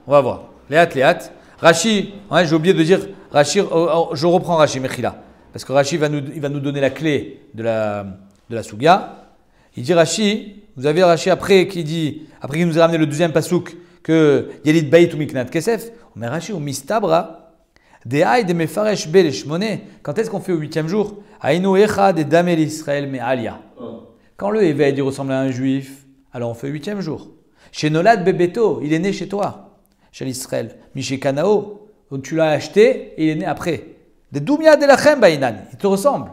On va voir. Léat. Rashi, j'ai oublié de dire, Rashi, je reprends Rashi, Mechila. Parce que Rashi il va nous donner la clé de la Suga. Il dit Rashi, vous avez Rashi après qu'il nous a ramené le deuxième pasouk, que Yelid Bayit ou Miknat Kesef, mais Rashi ou Mistabra, des Haïd et Mefaresh Bel et Shmoné, quand est-ce qu'on fait au 8e jour? Aïno Echad et Damel Israël me Alia. Quand le Eved il ressemble à un juif, alors on fait le 8e jour. Chez Nolad Bebeto, il est né chez toi, chez l'Israël. Miché Kanao, tu l'as acheté et il est né après. De Doumia de Lachem Bainan, il te ressemble.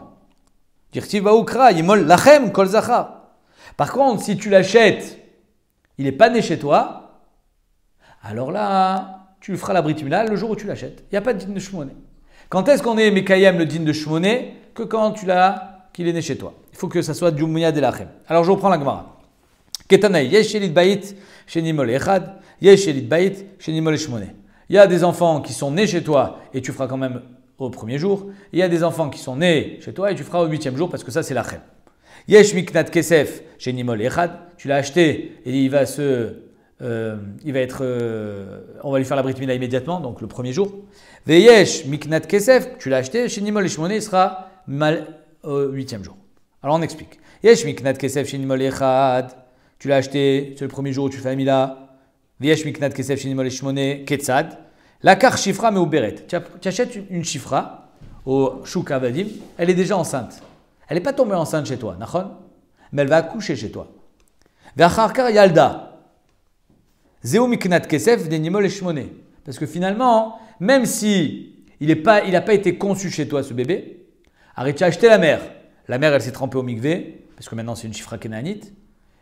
Dirtiv Baoukra, Yimol Lachem Kol Zachar. Par contre, si tu l'achètes, il n'est pas né chez toi, alors là, tu lui feras la Brit Mila le jour où tu l'achètes. Il n'y a pas de din de Shmoné. Quand est-ce qu'on est Mekayem le din de Shmoné? Que quand qu'il est né chez toi. Il faut que ça soit Doumia de Lachem. Alors je reprends la Gemara. Ketanaï, Yesh Yelid Bayit, Shenimol Echad, Yesh Yelid Bayit, Shenimol Shmoné. Il y a des enfants qui sont nés chez toi et tu feras quand même au premier jour. Il y a des enfants qui sont nés chez toi et tu feras au 8e jour parce que ça c'est Lachem. Yesh Miknat Kesef, Shenimol Echad, tu l'as acheté et on va lui faire la Brit Mila immédiatement, donc le premier jour. Veyesh Miknat Kesef, tu l'as acheté, Shenimol Shmoné, il sera mal au 8e jour. Alors on explique. Yesh Miknat Kesef, Shenimol Echad, tu l'as acheté, c'est le premier jour où tu fais la Mila. Veyesh Miknat Kesef, Shenimol Shmoné, Ketzad. La carte Shifra, mais au Beret. Tu achètes une Shifra au Shuk Avadim, elle est déjà enceinte. Elle n'est pas tombée enceinte chez toi, Nachon, mais elle va accoucher chez toi. Ve'acharkar Yalda. Zéo Miknat Kesef Denimol et Shmoné. Parce que finalement, même si il n'a pas été conçu chez toi ce bébé, arrête, tu as acheté la mère. La mère, elle s'est trempée au mikvé, parce que maintenant c'est une Shifra Kenanite.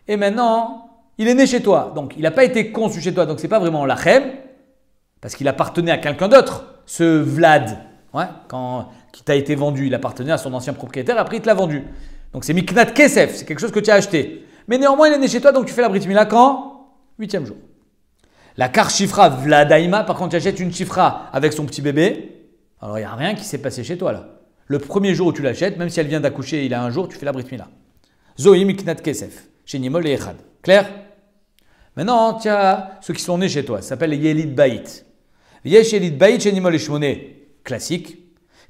Et maintenant, il est né chez toi. Donc il n'a pas été conçu chez toi. Donc ce n'est pas vraiment Lachem, parce qu'il appartenait à quelqu'un d'autre. Ce Vlad, qui t'a été vendu, il appartenait à son ancien propriétaire, après il te l'a vendu. Donc c'est Miknat Kesef, c'est quelque chose que tu as acheté. Mais néanmoins, il est né chez toi, donc tu fais la Brit Mila quand? 8e jour. La carte Shifra Vladaïma, par contre, tu achètes une Shifra avec son petit bébé. Alors, il n'y a rien qui s'est passé chez toi là. Le premier jour où tu l'achètes, même si elle vient d'accoucher, il a un jour, tu fais la Brit Mila. Zoï Miknat Kesef, chez Nimol et Echad. Clair? Maintenant, tu as ceux qui sont nés chez toi. Ça s'appelle les Yelid Bayit. Yesh Yelid Bayit chez Nimol et Shmoné. Classique.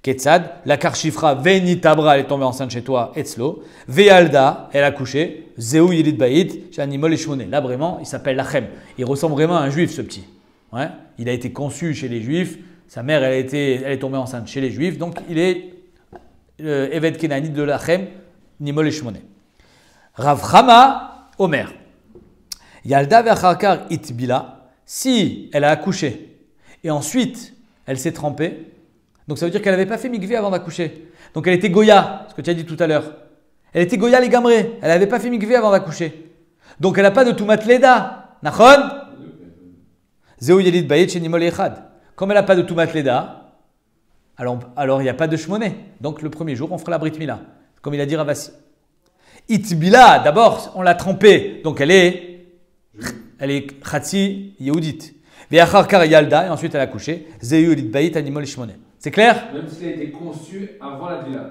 Ketzad, la carte Shifra Venitabra, elle est tombée enceinte chez toi, Etzlo. Vealda, elle a accouché. Zéou Yelid Bayit, chez Animol et Shmoné. Là, vraiment, il s'appelle Lachem. Il ressemble vraiment à un juif, ce petit. Il a été conçu chez les juifs. Sa mère, elle est tombée enceinte chez les juifs. Donc, il est Eved Kenanite de Lachem, Nimol et Shmoné. Rav Chama, Omer. Yalda ve'acharkar itbila. Si elle a accouché et ensuite elle s'est trempée, donc ça veut dire qu'elle n'avait pas fait mikvé avant d'accoucher. Donc elle était Goya, ce que tu as dit tout à l'heure. Elle était Goya les gamrés. Elle n'avait pas fait mikvé avant d'accoucher. Donc elle n'a pas de Tumat Leda. Nachon? Zéou Yelid Bayet chez Nimol Echad. Comme elle n'a pas de Tumat Leda, alors il n'y a pas de Shmoné. Donc le premier jour, on fera la Brit Mila. Comme il a dit Ravassi. Itbila, d'abord, on l'a trempée. Donc elle est Khatsi Yehudit. Ve'achar kar yalda, et ensuite elle a couché. Zehu Yelit Bayit Animol Ishmone. C'est clair? Même s'il a été conçu avant la Tvila.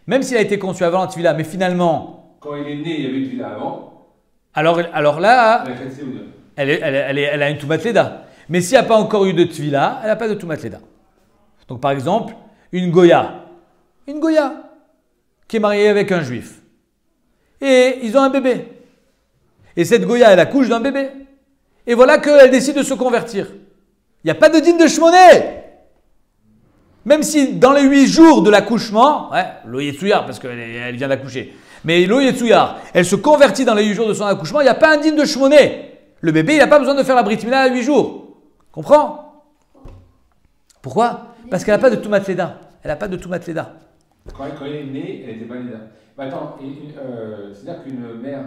Même s'il a été conçu avant la Tvila, mais finalement. Quand il est né, il y avait une Tvila avant. Alors là, Elle a fait Seouda. elle a une Toumat Leda. Mais s'il n'y a pas encore eu de Tvila, elle n'a pas de Toumat Leda. Donc par exemple, une Goya qui est mariée avec un juif. Et ils ont un bébé. Et cette Goya, elle accouche d'un bébé. Et voilà qu'elle décide de se convertir. Il n'y a pas de dîne de Shmoné. Même si dans les 8 jours de l'accouchement, Lo Yetsuyar, parce qu'elle vient d'accoucher, mais Lo Yetsuyar, elle se convertit dans les 8 jours de son accouchement, il n'y a pas un dîne de Shmoné. Le bébé, il n'a pas besoin de faire la Brit Mila à 8 jours. Comprends? Pourquoi? Parce qu'elle n'a pas de Toumat Leda. Elle n'a pas de Toumat Leda. Quand il est né, elle n'était pas née là. Mais attends, c'est-à-dire qu'une mère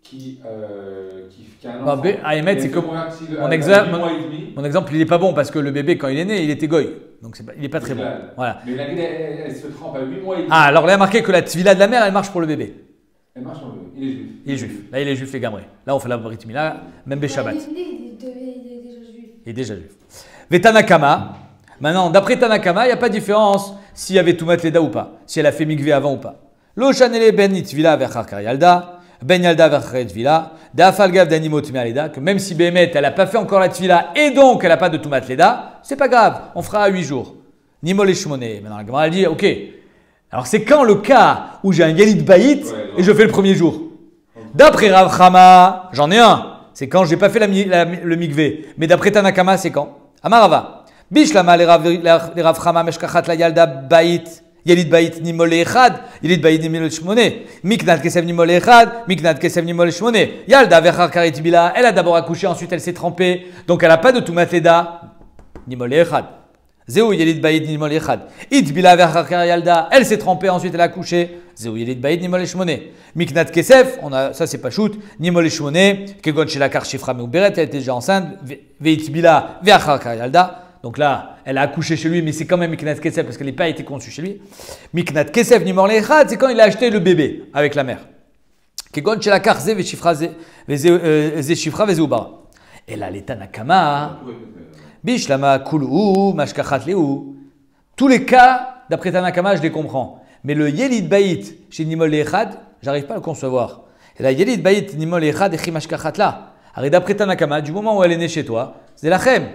qui a un enfant… Ahmed, c'est comme… Mon exemple, il n'est pas bon parce que le bébé, quand il est né, il était goy. Donc il n'est pas très bon. Voilà. Mais la guide, elle se trempe à 8 mois et demi. Ah, alors là, il a marqué que la tvila de la mère, elle marche pour le bébé. Elle marche pour le bébé. Il est juif. Il est juif. Là, il est juif, les gamrés. Là, on fait la Brit Mila, même Beshabbat. Il est déjà juif. Il est déjà juif. Vetanakama. Maintenant, d'après Tanakama, il n'y a pas de différence s'il y avait Toumat Leda ou pas. Si elle a fait Mikvé avant ou pas. Lo Shanele ben Nitvila vers Kar Yalda. Ben Yalda vers Tvila, Dafalgav d'animot Leda, que même si Bémet, elle n'a pas fait encore la Tvila et donc elle n'a pas de Toumat Leda, c'est pas grave, on fera à 8 jours. Nimol et Shmoné. Maintenant la Gemara elle dit, ok, alors c'est quand le cas où j'ai un Yalit Bayit et je fais le premier jour? D'après Rav Chama, j'en ai un, c'est quand j'ai pas fait le Mikvé, mais d'après Tanakama, c'est quand? Amarava. Bishlama les Rav Chama Meshkachat la Yalda Bayit. Yelit Bayit Nimol Echad, Yelit Bayit Nimol Shmoné, Miknat Kesev Nimol Echad, Miknat Kesev Nimol Shmoné. Yalda Vechar Karit Bila, elle a d'abord accouché, ensuite elle s'est trempée, donc elle n'a pas de Toumat Leda, Nimol Echad. Zéou Yelit Bayit Nimol Echad. It Bila Vechar Karit Yalda, elle s'est trempée, ensuite elle a accouché, Zéou Yelit Bayit Nimol Shmoné. Miknat Kesev, ça c'est pas shoot, Nimol Shmoné, Kegon Shelakar Shifra Meuberet, elle était déjà enceinte, Veit Bila Vechar Karit Yalda. Donc là, elle a accouché chez lui, mais c'est quand même Miknat Kesef parce qu'elle n'a pas été conçue chez lui. Miknat Kesef Nimor Lechad, c'est quand il a acheté le bébé avec la mère. Kegon Shelakar Ze Shifra Vezeubara. Et là, les Tanakama, Bishlama Kulu, Mashkachat Leu. Tous les cas, d'après Tanakama, je les comprends. Mais le Yelit Bayit chez Nimol Lechad, j'arrive pas à le concevoir. Et là, Yelit Bayit Nimol Lechad et Chimashkachat là. Alors, d'après Tanakama, du moment où elle est née chez toi, c'est la Chem.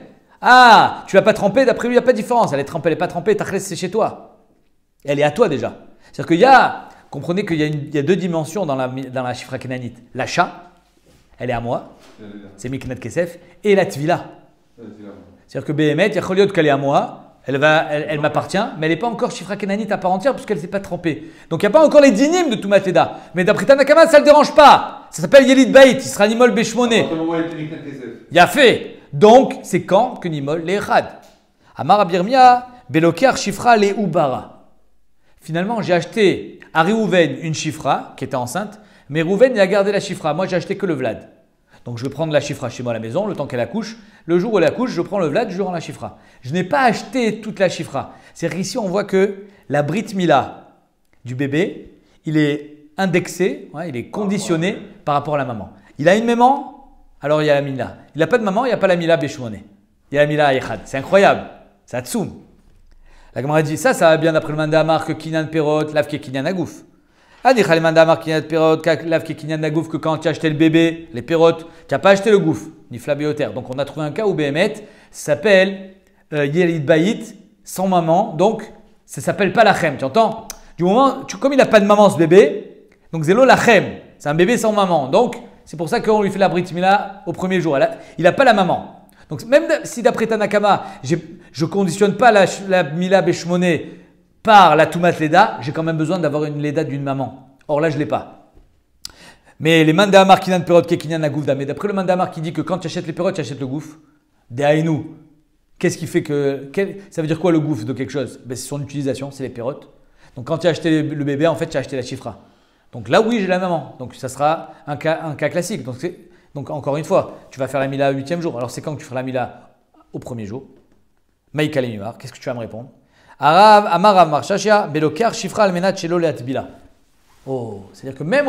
Ah, tu l'as pas trempée, d'après lui, il n'y a pas de différence. Elle est trempée, elle n'est pas trempée, ta c'est chez toi. Elle est à toi déjà. C'est-à-dire qu'il y a, comprenez qu'il y a deux dimensions dans la Shifra Kenanite. L'achat, elle est à moi, c'est Miknat Kesef, et la Tvila. C'est-à-dire que Behemet, il y a Choliot qu'elle est à moi, elle m'appartient, mais elle n'est pas encore Shifra Kenanite à part entière puisqu'elle ne s'est pas trempée. Donc il n'y a pas encore les dynimes de Toumat Leda. Mais d'après Tanakama, ça ne le dérange pas. Ça s'appelle Yelit Bayit, il sera Nimol Beshmoné. Il a fait. Donc, c'est quand que Nimol Lechad. Amar Abirmia, Beloker Shifra le Ubara. Finalement, j'ai acheté à Réhouven une Shifra qui était enceinte, mais Réhouven il a gardé la Shifra. Moi, j'ai acheté que le Vlad. Donc, je vais prendre la Shifra chez moi à la maison, le temps qu'elle accouche. Le jour où elle accouche, je prends le Vlad, je rends la Shifra. Je n'ai pas acheté toute la Shifra. C'est-à-dire qu'ici, on voit que la Brit Mila du bébé, il est indexé, il est conditionné par rapport à la maman. Il a une maman. Alors il y a la Mila. Il n'a pas de maman, il n'y a pas la Mila Beshmoné. Il y a la Mila Echad. C'est incroyable. C'est Atsoum. La Gemara dit ça va bien d'après le Mandamar que Kinyan Perot, Lav ke Kinyan Nagouf. Ah, dit le Mandamar Kinyan Perot, Lav ke Kinyan Nagouf, que quand tu as acheté le bébé, les Perot, tu n'as pas acheté le gouf, ni Flabéoter. Donc on a trouvé un cas où Behemet s'appelle Yelit Bayit, sans maman. Donc ça ne s'appelle pas Lachem. Tu entends? Du moment, comme il n'a pas de maman ce bébé, donc Zélo Lachem. C'est un bébé sans maman. Donc c'est pour ça qu'on lui fait la Brit Mila au premier jour. Il n'a pas la maman. Donc même si d'après Tanakama, je ne conditionne pas la Mila Beshmoné par la Toumat Leda, j'ai quand même besoin d'avoir une Leda d'une maman. Or là, je ne l'ai pas. Mais les Mandamar Kinan Perot Kekinyan Nagoufda. Mais d'après le Mandamar qui dit que quand tu achètes les Perot, tu achètes le gouf. Dehainu. Qu'est-ce qui fait que… ça veut dire quoi le gouf de quelque chose? C'est son utilisation, c'est les Perot. Donc quand tu as acheté le bébé, en fait, tu as acheté la Shifra. Donc là, oui, j'ai la maman. Donc ça sera un cas classique. Donc encore une fois, tu vas faire la Mila au 8e jour. Alors c'est quand que tu feras la Mila au premier jour? Maïka Lemimar, qu'est-ce que tu vas me répondre? Amarav Marshashia, Belokar, Shifra Almenat, Shelo Leatbila. Oh, c'est-à-dire que même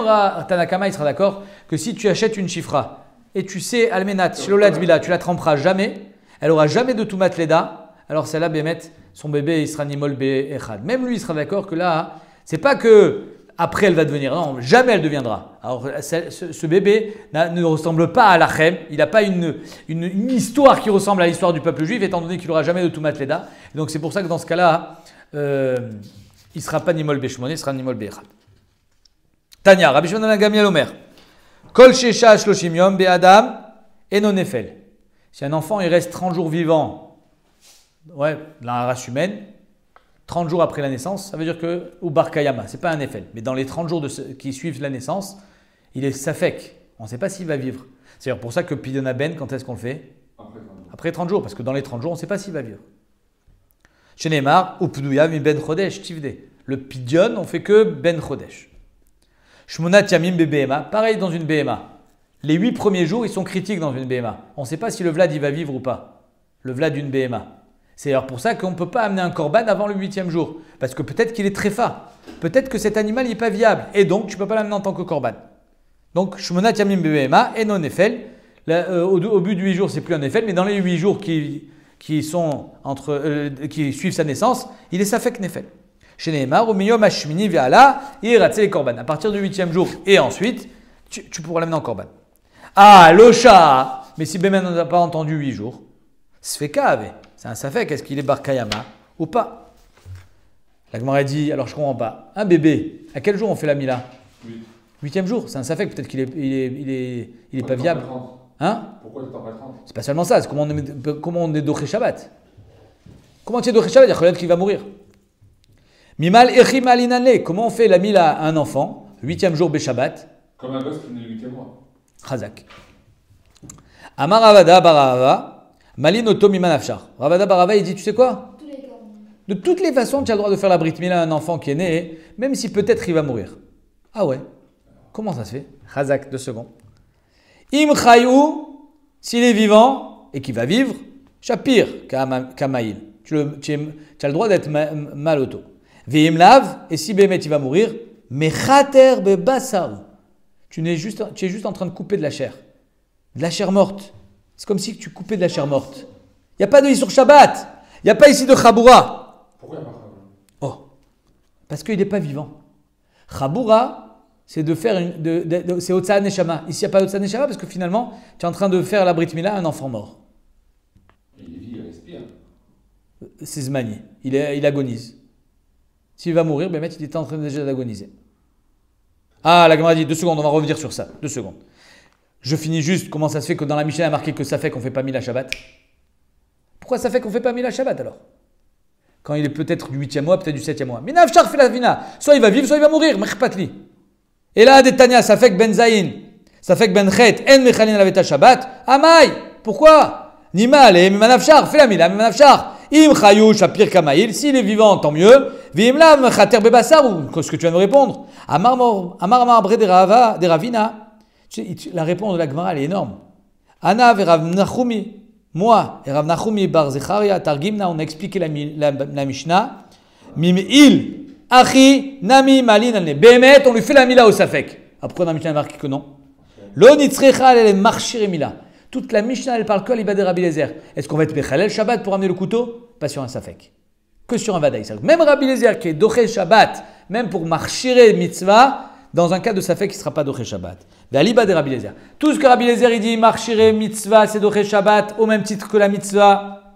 Tanakama, il sera d'accord que si tu achètes une Shifra et tu sais, Almenat, Shelolad Bila, tu la tremperas jamais, elle aura jamais de Toumat Leda, alors celle-là, Bémet, son bébé, il sera Nimol Echad. Même lui, il sera d'accord que là, c'est pas que après elle va devenir, non, jamais elle deviendra. Alors ce bébé ne ressemble pas à Lachem, il n'a pas une histoire qui ressemble à l'histoire du peuple juif, étant donné qu'il n'aura jamais de Toumat Leda. Donc c'est pour ça que dans ce cas-là, il ne sera pas Nimol Beshmon, il sera Nimol Bechad. Tanya, Rabbi Shimon ben Gamliel Omer, Kol Shesha Shloshim Yom Be'adam Eno Nefel. Si un enfant il reste 30 jours vivant, ouais, dans la race humaine, 30 jours après la naissance, ça veut dire que, ou Bar Kayama, ce n'est pas un Nefel, mais dans les 30 jours qui suivent la naissance, il est Safek. On ne sait pas s'il va vivre. C'est d'ailleurs pour ça que Pidyon Ben, quand est-ce qu'on le fait? Après 30 jours, parce que dans les 30 jours, on ne sait pas s'il va vivre. Chez Neymar, Updouya mi Ben Chodesh, Tivde. Le Pidyon, on fait que Ben Chodesh. Shmonat Yamim BBMA, pareil dans une BMA. Les 8 premiers jours, ils sont critiques dans une BMA. On ne sait pas si le Vlad il va vivre ou pas. Le Vlad d'une BMA. C'est alors pour ça qu'on ne peut pas amener un korban avant le 8e jour. Parce que peut-être qu'il est très fa. Peut-être que cet animal n'est pas viable. Et donc, tu ne peux pas l'amener en tant que korban. Donc, Shmonat Yamim BBMA et non Nefel. Au bout de 8 jours, c'est plus un Nefel. Mais dans les 8 jours qui suivent sa naissance, il est Safek Nefel. Chez Neymar, au milieu, Mashmini Veala, il ratse les korban. À partir du 8e jour et ensuite, tu pourras l'amener en korban. Ah, Locha. Mais si Bémen n'a pas entendu 8 jours, Sfekave. C'est un Safek, est-ce qu'il est Bar Kayama ou pas? La Gemara dit, alors je ne comprends pas. Un bébé, à quel jour on fait la Mila? 8e jour, c'est un Safek, peut-être qu'il est pas viable. Hein? Pourquoi tu t'en pas 30? C'est pas seulement ça, c'est comment on est Doché Shabbat. Comment tu es Doché Shabbat? Il y a Cholet qui va mourir. Mimal Echim Alinanle, comment on fait la Mila à un enfant, 8e jour Beshabbat? Comme un gosse qui est le 8e mois. Chazak. Amar Ravada Barava. Malinoto Mimanafshar. Ravada Barava, il dit, tu sais quoi? De toutes les façons, tu as le droit de faire la Brit Mila à un enfant qui est né, même si peut-être il va mourir. Ah ouais? Comment ça se fait? Chazak, 2 secondes. Im Chayou, s'il est vivant et qu'il va vivre, Shapir, Kamaïl. Tu as le droit d'être maloto. Veim Lav, et si Bémet il va mourir, Mechater Bebassar. Tu es juste en train de couper de la chair. De la chair morte. C'est comme si tu coupais de la chair morte. Il n'y a pas de sur Shabbat. Il n'y a pas ici de Chaboura. Pourquoi il n'y a pas Chaboura? Oh, parce qu'il n'est pas vivant. Chaboura, c'est de faire c'est Otsa Neshama. Ici, il n'y a pas Otsa Neshama parce que finalement, tu es en train de faire la Brit Mila à un enfant mort. Il vit, il respire. C'est Zmani. Il agonise. S'il va mourir, ben, il est en train déjà d'agoniser. Ah, la Gemara dit 2 secondes, on va revenir sur ça. 2 secondes. Je finis juste, comment ça se fait que dans la Mishnah, il y a marqué que ça fait qu'on ne fait pas Mila Shabbat? Pourquoi ça fait qu'on ne fait pas Mila Shabbat alors? Quand il est peut-être du 8e mois, peut-être du 7e mois. Mina Afshar fait la Vina. Soit il va vivre, soit il va mourir. Mechpatli. Et là, des Tanya, ça fait que Ben Zayin, ça fait que Ben Chet, En Mechalin Laveta Shabbat. Amai. Pourquoi? Nimal et Mimanafshar, fait la Mila, Mimanafshar. Im Chayou, Shapir Kamaïl. S'il est vivant, tant mieux. Vim Lav, Mechater Bebassar, ou ce que tu viens de me répondre. Amar Bre de Ravina. La réponse de la Gemara, elle est énorme. Ana et Rav Nachumi, moi et Rav Nachumi bar Zecharia Targimna, on a expliqué la Mishnah. Mim'il, Achi, Nami, Malin, Alne. Behemet, on lui fait la Mila au Safek. Après, dans la Mishnah, il marqué que non. Lo nitzrecha, elle est marchir Mila. Toute la Mishnah, elle parle que l'ibad de Rabbi Lézer. Est-ce qu'on va être Bechalel Shabbat pour amener le couteau? Pas sur un Safek. Que sur un Vadaï. Même Rabbi Lézer qui est Doché Shabbat, même pour marchirer mitzvah, dans un cas de Safek, il ne sera pas Doché Shabbat. D'Aliba de Rabbi Lézer. Tout ce que Rabbi Lézer il dit, marchiré, mitzvah, c'est Doché Shabbat, au même titre que la mitzvah.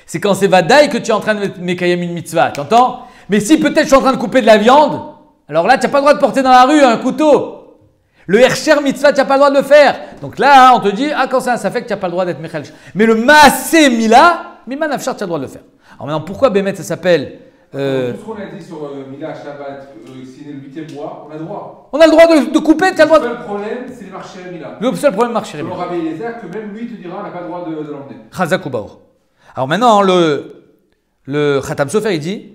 C'est quand c'est Vadaï que tu es en train de Mekayem une mitzvah. Tu entends? Mais si peut-être je suis en train de couper de la viande, alors là, tu n'as pas le droit de porter dans la rue un couteau. Le Hersher mitzvah, tu n'as pas le droit de le faire. Donc là, on te dit, quand c'est un Safek, tu n'as pas le droit d'être Mechal. Mais le Maaseh Mila, Miman Afshar, tu as le droit de le faire. Alors maintenant, pourquoi Bémet, ça s'appelle Tout ce qu'on a dit sur Mila Shabbat, si c'est le 8e mois, on a le droit. On a le droit de couper, tu as le droit de. Le seul problème, c'est les marchés Mila. Le seul problème, marcher Selon Rabbi Eliezer, que même lui te dira, on n'a pas le droit de l'emmener. Chazak ou Baor. Alors maintenant, le Khatam Sofer, il dit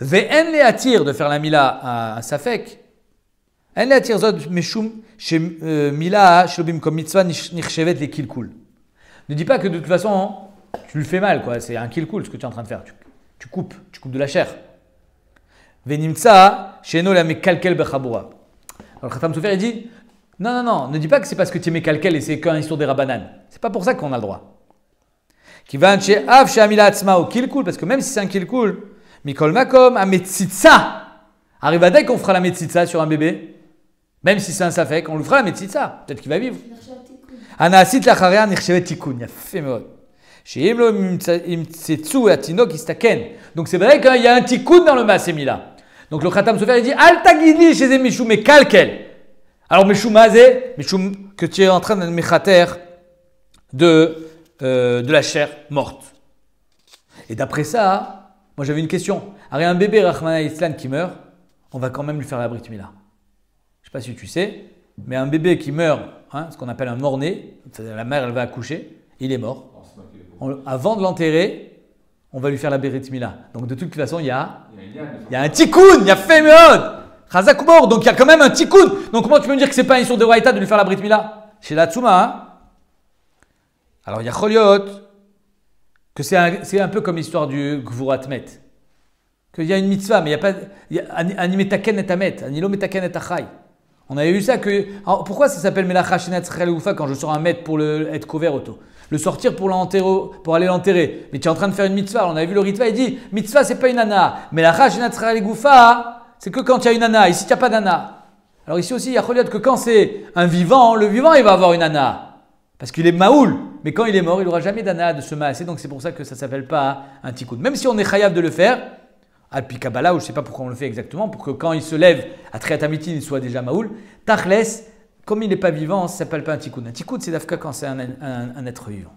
Ve'en le attir de faire la Mila à Safek. En le attir zod meshum chez Mila shlobim comme mitzvah nirchevet les kilkul. Ne dis pas que de toute façon, tu le fais mal, quoi. C'est un kilkul ce que tu es en train de faire. Tu coupes de la chair. Venimtsa, sheno la mekalkel bechabura. Alors Khatam Sofer il dit, Non, non, non, ne dis pas que c'est parce que tu es mécalquel et c'est qu'un histoire des rabananes. C'est pas pour ça qu'on a le droit. Qui va chez Av chez Amila Atzma au Kilkul, parce que même si c'est un Kilkul, Mikol Makom, a Metzitza. Arrive à dès qu'on fera la Metzitza sur un bébé, même si c'est un Safek, on lui fera la Metzitza. Peut-être qu'il va vivre. Anaasit lacharea nirchevet tikun. Yafé meod. Chez Imlo imtsetsu atinok istaken. Donc c'est vrai qu'il y a un tikkun dans le Maasemila. Donc le Khatam Sofer il dit Al tagidi chez des Mishum et kalkel. Alors Mishum mazé, Mishum que tu es en train de mechater de la chair morte. Et d'après ça, moi j'avais une question. Alors un bébé Rahmana Islan qui meurt, on va quand même lui faire la Brit Mila. Je ne sais pas si tu sais, mais un bébé qui meurt, hein, ce qu'on appelle un mort-né, la mère elle va accoucher, il est mort. Avant de l'enterrer, on va lui faire la Brit Mila. Donc de toute façon, il y a un tikkun, il y a féméod, Chazak mort, donc il y a quand même un tikkun. Donc comment tu peux me dire que c'est pas une histoire de Waraïta de lui faire la Brit Mila? Chez la Tsuma, hein. Alors il y a Choliot, que c'est un peu comme l'histoire du Gvurat Met. Qu'il y a une mitzvah, mais il n'y a pas. Ani metaken et amet, ani lo metaken et achai. On avait vu ça que. Alors pourquoi ça s'appelle Melacha Shenat Tzrel Ufa quand je sors un met pour être couvert auto? Le sortir pour aller l'enterrer. Mais tu es en train de faire une mitzvah. On avait vu le ritva, il dit mitzvah, c'est pas une ana. Melacha Shenat Tzrel Ufa, c'est que quand il y a une ana. Ici, il n'y a pas d'ana. Alors ici aussi, il y a Choliot que quand c'est un vivant, le vivant, il va avoir une ana. Parce qu'il est maoul. Mais quand il est mort, il n'aura jamais d'ana de se maasser. Donc c'est pour ça que ça ne s'appelle pas un tikkun. Même si on est chayav de le faire. Alpi Kabbalah, ou je ne sais pas pourquoi on le fait exactement, pour que quand il se lève à Triat Amitin, il soit déjà Maoul. Tachles, comme il n'est pas vivant, ça ne s'appelle pas un tikkun. Un tikkun, c'est d'Afka quand c'est un être vivant.